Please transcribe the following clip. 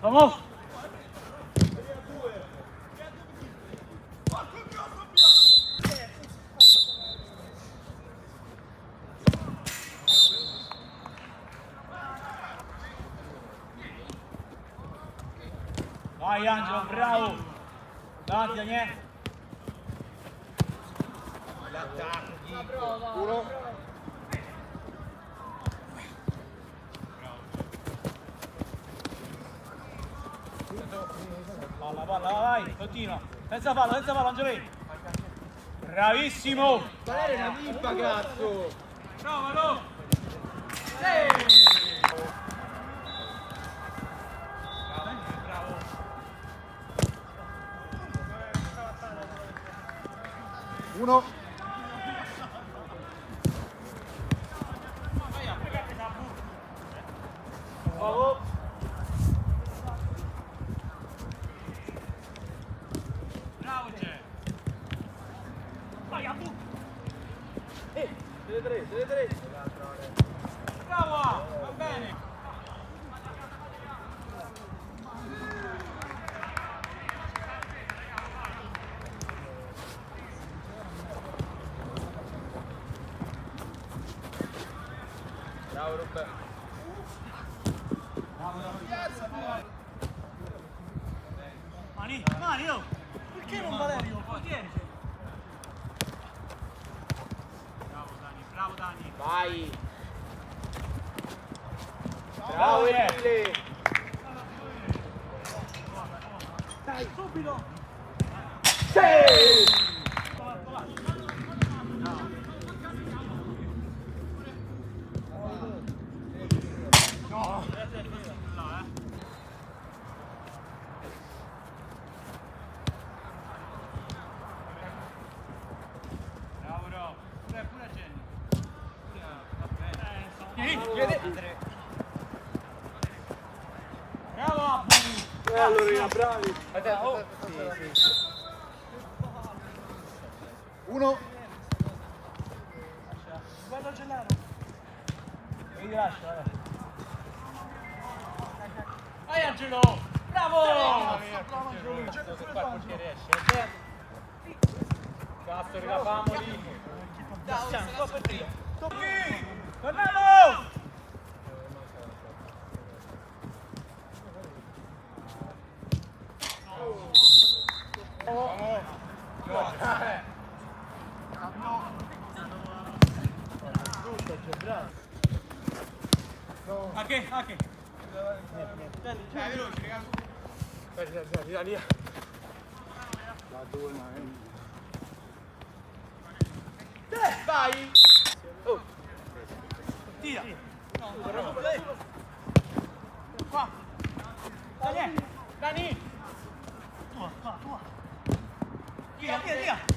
Vamos! Vai Angelo, bravo! Davanti Daniele! L'attacco, uno. Palla, palla, vai, continua! Senza fallo, Angelini! Bravissimo! Fare una pippa, cazzo! Provalo! Sì! Uno. Bravo! Bravo c'è! Vai a tu! Siete tre. Bravo! Va bene! Bravo Roberto. Mani, oh! Perché non Valerio? Portiere! Bravo Dani! Vai. Bravo Emile. Dai, subito! Sì. Bravo! Allora, bravi. Sì. Uno. Guarda Gennaro! Mi lascia, Vai Angelo! Bravo! Cazzo, rigafamoli. Tocchi! Tornalo! A che? Veloce, ragazzi. Via. Da due, vai. Oh. Tira! No, lei! Qua! Dani! Tua! Tira!